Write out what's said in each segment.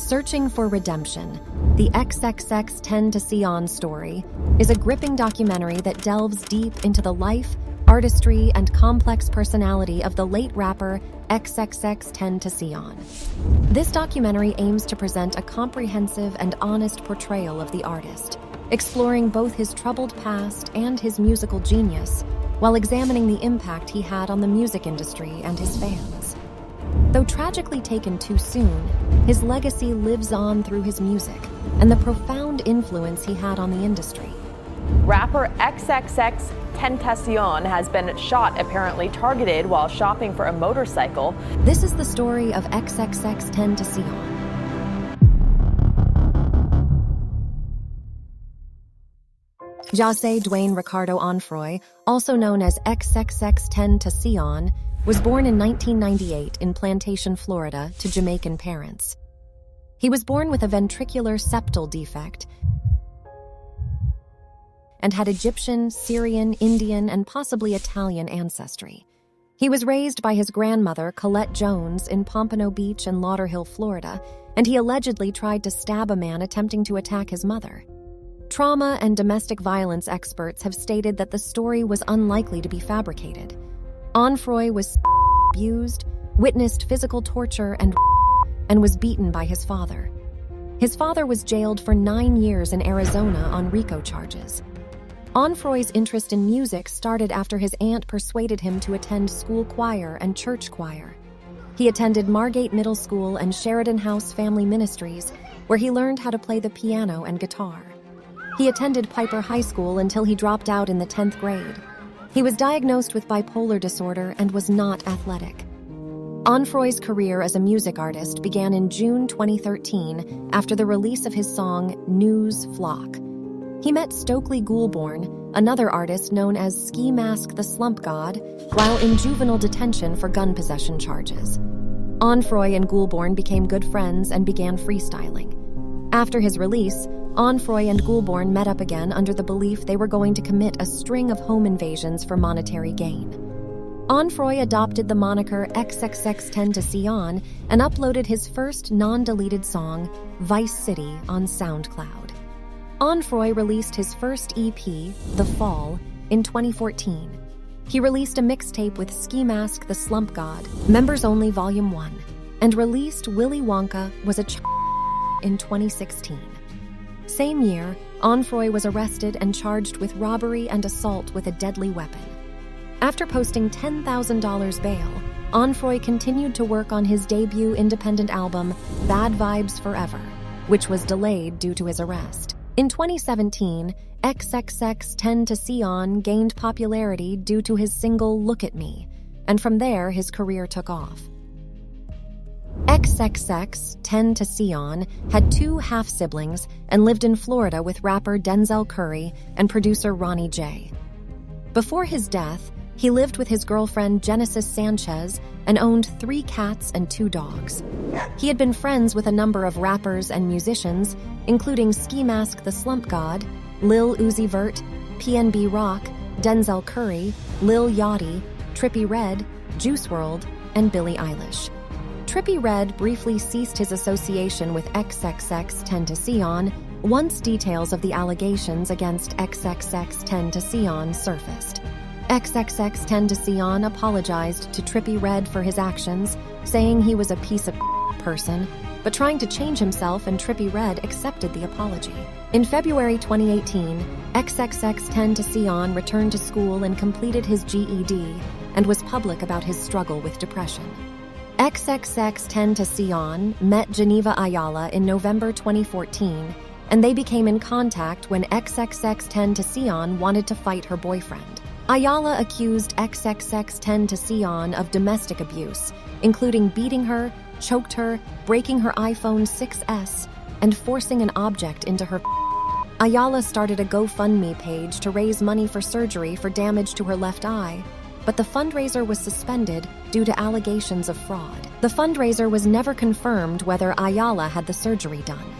Searching for Redemption, the XXXTentacion story, is a gripping documentary that delves deep into the life, artistry, and complex personality of the late rapper XXXTentacion. This documentary aims to present a comprehensive and honest portrayal of the artist, exploring both his troubled past and his musical genius, while examining the impact he had on the music industry and his fans. Though tragically taken too soon, his legacy lives on through his music and the profound influence he had on the industry. Rapper XXXTentacion has been shot, apparently targeted while shopping for a motorcycle. This is the story of XXXTentacion. Jose Dwayne Ricardo Onfroy, also known as XXXTentacion, was born in 1998 in Plantation, Florida, to Jamaican parents. He was born with a ventricular septal defect and had Egyptian, Syrian, Indian, and possibly Italian ancestry. He was raised by his grandmother, Colette Jones, in Pompano Beach and Lauderhill, Florida, and he allegedly tried to stab a man attempting to attack his mother. Trauma and domestic violence experts have stated that the story was unlikely to be fabricated. Onfroy was abused, witnessed physical torture, and was beaten by his father. His father was jailed for 9 years in Arizona on RICO charges. Onfroy's interest in music started after his aunt persuaded him to attend school choir and church choir. He attended Margate Middle School and Sheridan House Family Ministries, where he learned how to play the piano and guitar. He attended Piper High School until he dropped out in the 10th grade. He was diagnosed with bipolar disorder and was not athletic. Onfroy's career as a music artist began in June 2013 after the release of his song News Flock. He met Stokely Goulbourne, another artist known as Ski Mask the Slump God, while in juvenile detention for gun possession charges. Onfroy and Goulbourne became good friends and began freestyling. After his release, Onfroy and Goulbourne met up again under the belief they were going to commit a string of home invasions for monetary gain. Onfroy adopted the moniker XXXTentacion and uploaded his first non-deleted song, Vice City, on SoundCloud. Onfroy released his first EP, The Fall, in 2014. He released a mixtape with Ski Mask the Slump God, Members Only Volume 1, and released Willy Wonka Was a in 2016. Same year, Onfroy was arrested and charged with robbery and assault with a deadly weapon. After posting $10,000 bail, Onfroy continued to work on his debut independent album, Bad Vibes Forever, which was delayed due to his arrest. In 2017, XXXTentacion gained popularity due to his single Look at Me, and from there his career took off. XXXTentacion had 2 half-siblings and lived in Florida with rapper Denzel Curry and producer Ronnie J. Before his death, he lived with his girlfriend Genesis Sanchez and owned 3 cats and 2 dogs. He had been friends with a number of rappers and musicians, including Ski Mask the Slump God, Lil Uzi Vert, PNB Rock, Denzel Curry, Lil Yachty, Trippie Redd, Juice WRLD, and Billie Eilish. Trippie Redd briefly ceased his association with XXXTentacion once details of the allegations against XXXTentacion surfaced. XXXTentacion apologized to Trippie Redd for his actions, saying he was a piece of person, but trying to change himself, and Trippie Redd accepted the apology. In February 2018, XXXTentacion returned to school and completed his GED and was public about his struggle with depression. XXXTentacion met Geneva Ayala in November 2014, and they became in contact when XXXTentacion wanted to fight her boyfriend. Ayala accused XXXTentacion of domestic abuse, including beating her, choked her, breaking her iPhone 6S, and forcing an object into her. Ayala started a GoFundMe page to raise money for surgery for damage to her left eye, but the fundraiser was suspended due to allegations of fraud. The fundraiser was never confirmed whether Ayala had the surgery done.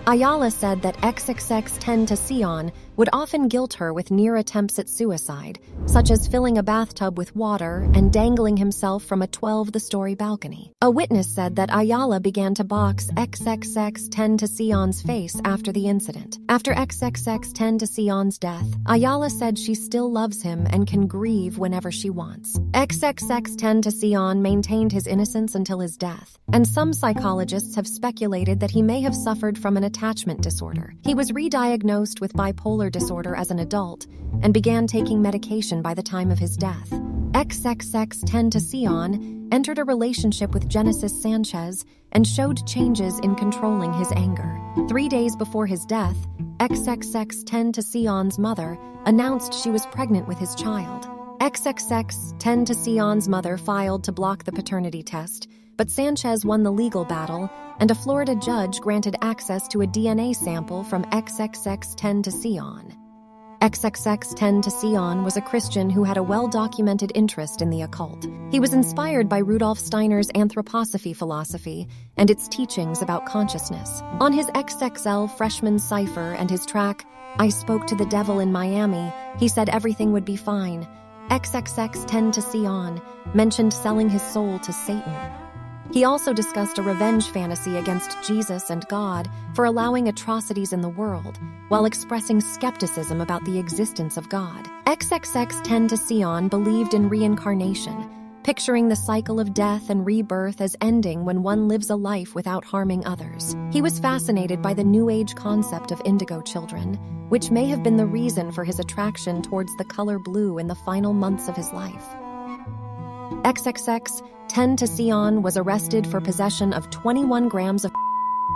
Ayala said that XXXTentacion would often guilt her with near attempts at suicide, such as filling a bathtub with water and dangling himself from a 12-story balcony. A witness said that Ayala began to box XXXTentacion's face after the incident. After XXXTentacion's death, Ayala said she still loves him and can grieve whenever she wants. XXXTentacion maintained his innocence until his death, and some psychologists have speculated that he may have suffered from an attachment disorder. He was re-diagnosed with bipolar disorder as an adult and began taking medication by the time of his death. XXXTentacion entered a relationship with Genesis Sanchez and showed changes in controlling his anger. 3 days before his death, XXXTentacion's mother announced she was pregnant with his child. XXXTentacion's mother filed to block the paternity test, but Sanchez won the legal battle, and a Florida judge granted access to a DNA sample from XXXTentacion. XXXTentacion was a Christian who had a well-documented interest in the occult. He was inspired by Rudolf Steiner's anthroposophy philosophy and its teachings about consciousness. On his XXL freshman cipher and his track, "I Spoke to the Devil in Miami," he said everything would be fine. XXXTentacion mentioned selling his soul to Satan. He also discussed a revenge fantasy against Jesus and God for allowing atrocities in the world, while expressing skepticism about the existence of God. XXXTentacion believed in reincarnation, picturing the cycle of death and rebirth as ending when one lives a life without harming others. He was fascinated by the New Age concept of indigo children, which may have been the reason for his attraction towards the color blue in the final months of his life. XXXTentacion was arrested for possession of 21 grams of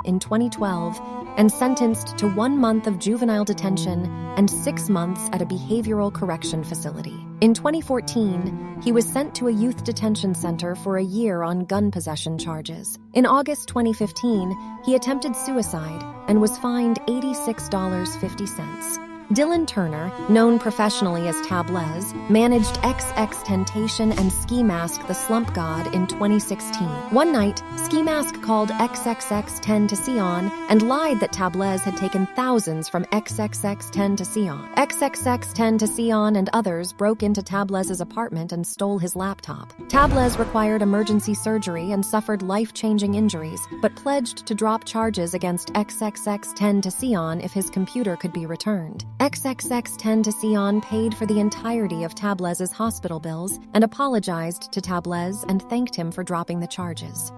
in 2012 and sentenced to 1 month of juvenile detention and 6 months at a behavioral correction facility. In 2014, he was sent to a youth detention center for a year on gun possession charges. In August 2015, he attempted suicide and was fined $86.50. Dylan Turner, known professionally as Tablez, managed XXXTentacion and Ski Mask the Slump God in 2016. One night, Ski Mask called XXXTentacion and lied that Tablez had taken thousands from XXXTentacion. XXXTentacion and others broke into Tablez's apartment and stole his laptop. Tablez required emergency surgery and suffered life-changing injuries, but pledged to drop charges against XXXTentacion if his computer could be returned. XXXTentacion paid for the entirety of Tablez's hospital bills and apologized to Tablez and thanked him for dropping the charges.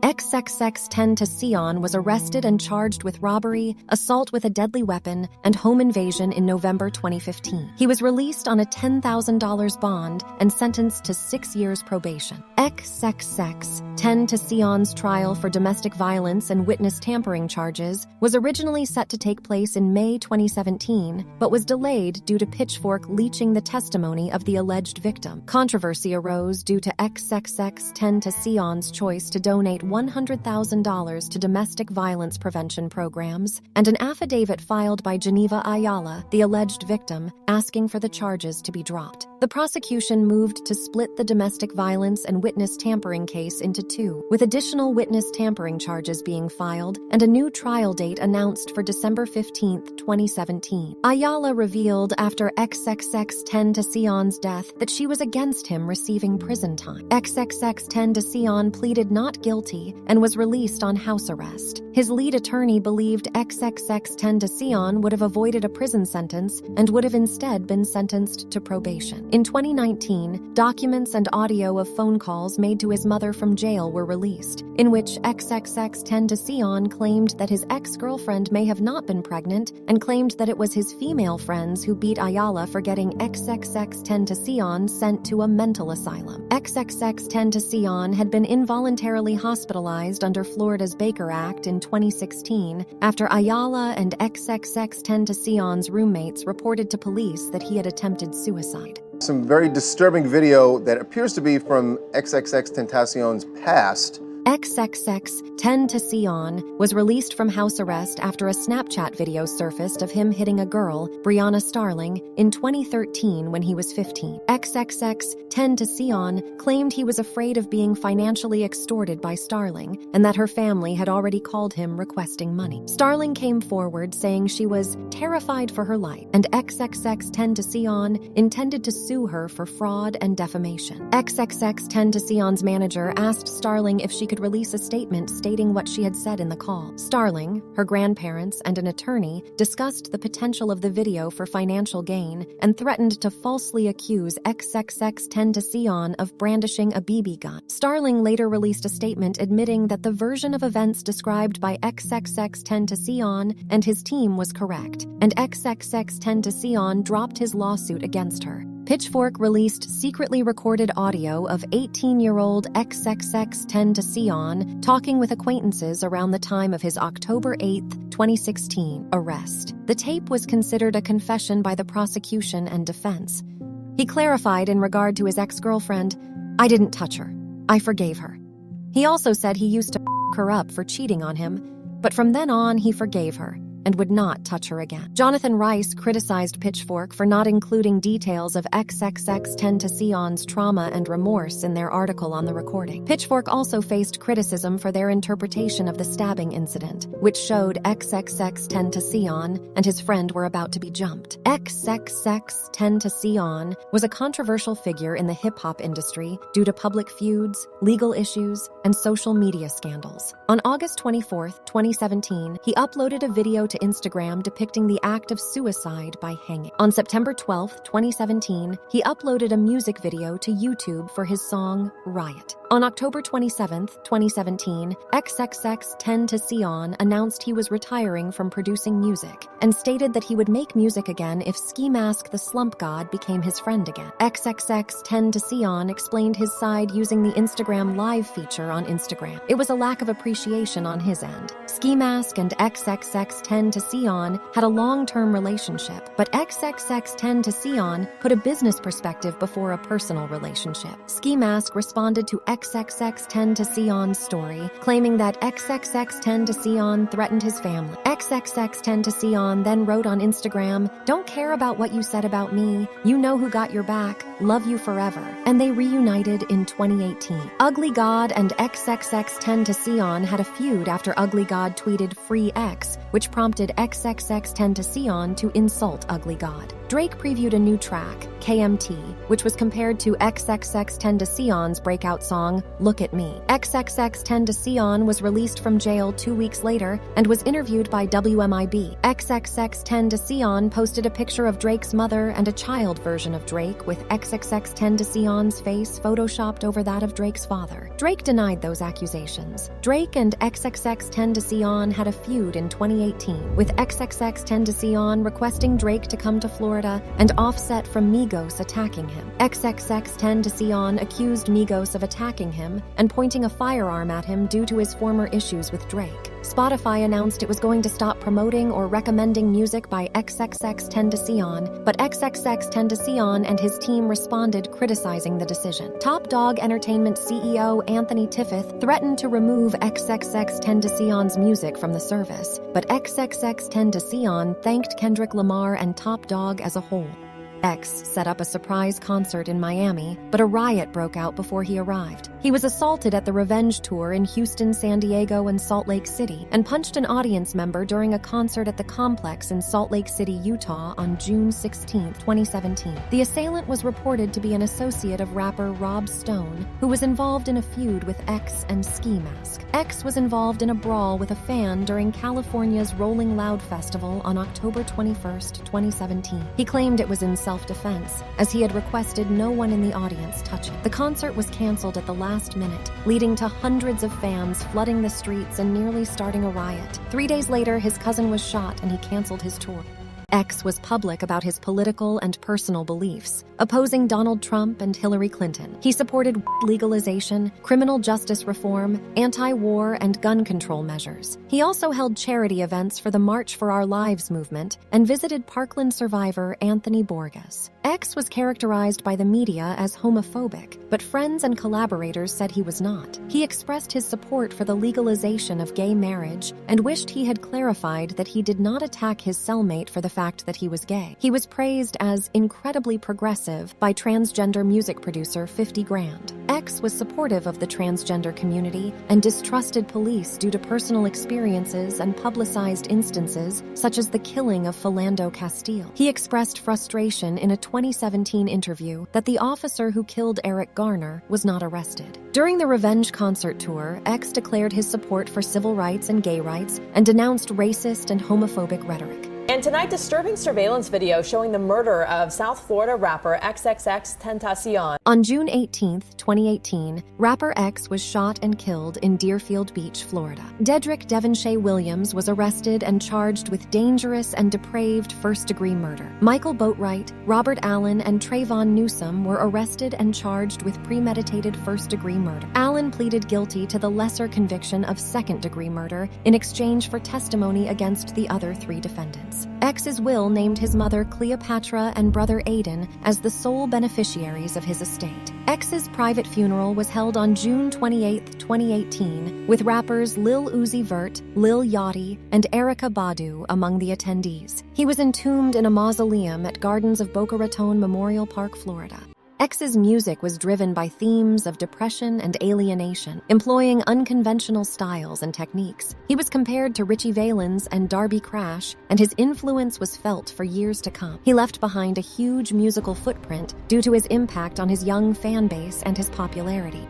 XXXTentacion was arrested and charged with robbery, assault with a deadly weapon, and home invasion in November 2015. He was released on a $10,000 bond and sentenced to 6 years probation. XXXTentacion's trial for domestic violence and witness tampering charges was originally set to take place in May 2017, but was delayed due to Pitchfork leaching the testimony of the alleged victim. Controversy arose due to XXXTentacion's choice to donate $100,000 to domestic violence prevention programs, and an affidavit filed by Geneva Ayala, the alleged victim, asking for the charges to be dropped. The prosecution moved to split the domestic violence and witness tampering case into two, with additional witness tampering charges being filed and a new trial date announced for December 15, 2017. Ayala revealed after XXXTentacion's death that she was against him receiving prison time. XXXTentacion pleaded not guilty and was released on house arrest. His lead attorney believed XXXTentacion would have avoided a prison sentence and would have instead been sentenced to probation. In 2019, documents and audio of phone calls made to his mother from jail were released, in which XXXTentacion claimed that his ex-girlfriend may have not been pregnant and claimed that it was his female friends who beat Ayala for getting XXXTentacion sent to a mental asylum. XXXTentacion had been involuntarily hospitalized under Florida's Baker Act in 2016 after Ayala and XXXTentacion's roommates reported to police that he had attempted suicide. Some very disturbing video that appears to be from XXXTentacion's past XXXTentacion was released from house arrest after a Snapchat video surfaced of him hitting a girl, Brianna Starling, in 2013 when he was 15. XXXTentacion claimed he was afraid of being financially extorted by Starling and that her family had already called him requesting money. Starling came forward saying she was terrified for her life, and XXXTentacion intended to sue her for fraud and defamation. XXXTentacion's manager asked Starling if she could release a statement stating what she had said in the call. Starling, her grandparents, and an attorney discussed the potential of the video for financial gain and threatened to falsely accuse XXXTentacion of brandishing a BB gun. Starling later released a statement admitting that the version of events described by XXXTentacion and his team was correct, and XXXTentacion dropped his lawsuit against her. Pitchfork released secretly recorded audio of 18-year-old XXXTentacion talking with acquaintances around the time of his October 8, 2016, arrest. The tape was considered a confession by the prosecution and defense. He clarified in regard to his ex-girlfriend, "I didn't touch her. I forgave her." He also said he used to f*** her up for cheating on him, but from then on he forgave her and would not touch her again. Jonathan Rice criticized Pitchfork for not including details of XXXTentacion's trauma and remorse in their article on the recording. Pitchfork also faced criticism for their interpretation of the stabbing incident, which showed XXXTentacion and his friend were about to be jumped. XXXTentacion was a controversial figure in the hip-hop industry due to public feuds, legal issues, and social media scandals. On August 24, 2017, he uploaded a video to Instagram depicting the act of suicide by hanging. On September 12, 2017, he uploaded a music video to YouTube for his song Riot. On October 27, 2017, XXXTentacion announced he was retiring from producing music and stated that he would make music again if Ski Mask the Slump God became his friend again. XXXTentacion explained his side using the Instagram Live feature on Instagram. It was a lack of appreciation on his end. Ski Mask and XXXTentacion had a long-term relationship, but XXXTentacion put a business perspective before a personal relationship. Ski Mask responded to XXXTentacion's story, claiming that XXXTentacion threatened his family. XXXTentacion then wrote on Instagram, "Don't care about what you said about me. You know who got your back. Love you forever." And they reunited in 2018. Ugly God and XXXTentacion had a feud after Ugly God tweeted "Free X," which prompted XXXTentacion to insult Ugly God. Drake previewed a new track, KMT, which was compared to XXXTentacion's breakout song, Look at Me. XXXTentacion was released from jail 2 weeks later and was interviewed by WMIB. XXXTentacion posted a picture of Drake's mother and a child version of Drake with XXXTentacion's face photoshopped over that of Drake's father. Drake denied those accusations. Drake and XXXTentacion had a feud in 2018, with XXXTentacion requesting Drake to come to Florida and Offset from Migos attacking him. XXXTentacion accused Migos of attacking him and pointing a firearm at him due to his former issues with Drake. Spotify announced it was going to stop promoting or recommending music by XXXTentacion, but XXXTentacion and his team responded, criticizing the decision. Top Dog Entertainment CEO Anthony Tiffith threatened to remove XXXTentacion's music from the service, but XXXTentacion thanked Kendrick Lamar and Top Dog as a whole. X set up a surprise concert in Miami, but a riot broke out before he arrived. He was assaulted at the Revenge Tour in Houston, San Diego, and Salt Lake City, and punched an audience member during a concert at the Complex in Salt Lake City, Utah on June 16, 2017. The assailant was reported to be an associate of rapper Rob Stone, who was involved in a feud with X and Ski Mask. X was involved in a brawl with a fan during California's Rolling Loud Festival on October 21, 2017. He claimed it was in self-defense, as he had requested no one in the audience touch it. The concert was canceled at the last minute, leading to hundreds of fans flooding the streets and nearly starting a riot. 3 days later, his cousin was shot and he canceled his tour. X was public about his political and personal beliefs, opposing Donald Trump and Hillary Clinton. He supported legalization, criminal justice reform, anti-war, and gun control measures. He also held charity events for the March for Our Lives movement and visited Parkland survivor Anthony Borges. X was characterized by the media as homophobic, but friends and collaborators said he was not. He expressed his support for the legalization of gay marriage and wished he had clarified that he did not attack his cellmate for the fact that he was gay. He was praised as incredibly progressive by transgender music producer 50 Grand. X was supportive of the transgender community and distrusted police due to personal experiences and publicized instances such as the killing of Philando Castile. He expressed frustration in a 2017 interview that the officer who killed Eric Garner was not arrested. During the Revenge concert tour, X declared his support for civil rights and gay rights and denounced racist and homophobic rhetoric. And tonight, disturbing surveillance video showing the murder of South Florida rapper XXXTentacion. On June 18, 2018, rapper X was shot and killed in Deerfield Beach, Florida. Dedrick Devonshea Williams was arrested and charged with dangerous and depraved first-degree murder. Michael Boatwright, Robert Allen, and Trayvon Newsome were arrested and charged with premeditated first-degree murder. Allen pleaded guilty to the lesser conviction of second-degree murder in exchange for testimony against the other 3 defendants. X's will named his mother Cleopatra and brother Aiden as the sole beneficiaries of his estate. X's private funeral was held on June 28, 2018, with rappers Lil Uzi Vert, Lil Yachty, and Erykah Badu among the attendees. He was entombed in a mausoleum at Gardens of Boca Raton Memorial Park, Florida. X's music was driven by themes of depression and alienation, employing unconventional styles and techniques. He was compared to Richie Valens and Darby Crash, and his influence was felt for years to come. He left behind a huge musical footprint due to his impact on his young fan base and his popularity.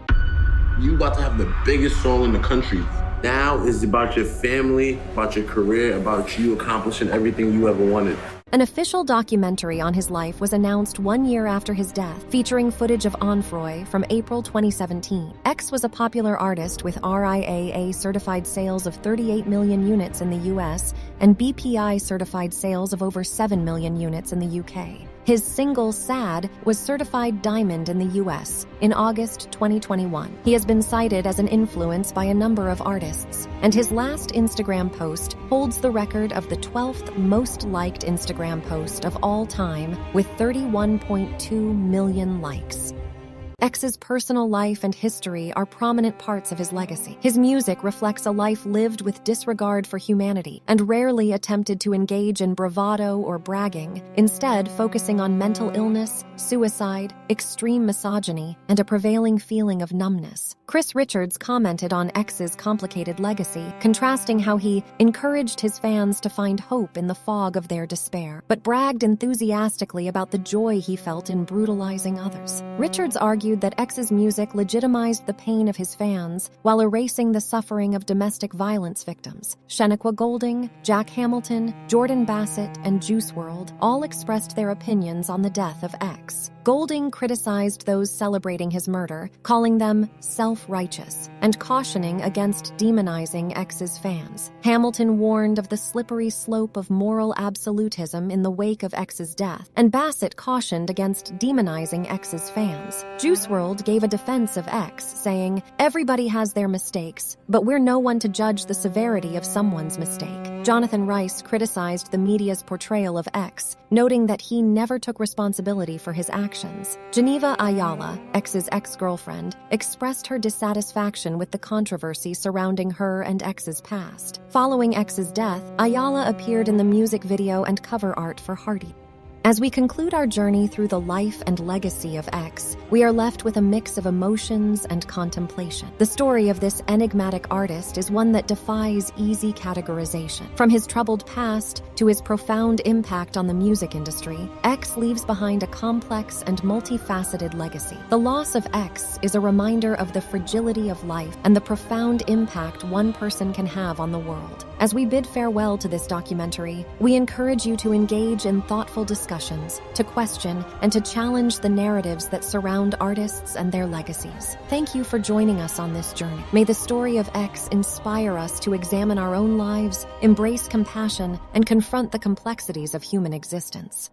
You about to have the biggest song in the country. Now is about your family, about your career, about you accomplishing everything you ever wanted. An official documentary on his life was announced 1 year after his death, featuring footage of Onfroy from April 2017. X was a popular artist with RIAA certified sales of 38 million units in the US and BPI certified sales of over 7 million units in the UK. His single, Sad, was certified diamond in the US in August 2021. He has been cited as an influence by a number of artists, and his last Instagram post holds the record of the 12th most liked Instagram post of all time with 31.2 million likes. X's personal life and history are prominent parts of his legacy. His music reflects a life lived with disregard for humanity and rarely attempted to engage in bravado or bragging, instead focusing on mental illness, suicide, extreme misogyny, and a prevailing feeling of numbness. Chris Richards commented on X's complicated legacy, contrasting how he encouraged his fans to find hope in the fog of their despair, but bragged enthusiastically about the joy he felt in brutalizing others. Richards argued that X's music legitimized the pain of his fans while erasing the suffering of domestic violence victims. Shaniqua Golding, Jack Hamilton, Jordan Bassett, and Juice WRLD all expressed their opinions on the death of X. Golding criticized those celebrating his murder, calling them self-righteous, and cautioning against demonizing X's fans. Hamilton warned of the slippery slope of moral absolutism in the wake of X's death, and Bassett cautioned against demonizing X's fans. Juice WRLD gave a defense of X, saying, "Everybody has their mistakes, but we're no one to judge the severity of someone's mistake." Jonathan Rice criticized the media's portrayal of X, noting that he never took responsibility for his actions. Geneva Ayala, X's ex-girlfriend, expressed her dissatisfaction with the controversy surrounding her and X's past. Following X's death, Ayala appeared in the music video and cover art for Hardy. As we conclude our journey through the life and legacy of X, we are left with a mix of emotions and contemplation. The story of this enigmatic artist is one that defies easy categorization. From his troubled past to his profound impact on the music industry, X leaves behind a complex and multifaceted legacy. The loss of X is a reminder of the fragility of life and the profound impact one person can have on the world. As we bid farewell to this documentary, we encourage you to engage in thoughtful discussions, to question, and to challenge the narratives that surround artists and their legacies. Thank you for joining us on this journey. May the story of X inspire us to examine our own lives, embrace compassion, and confront the complexities of human existence.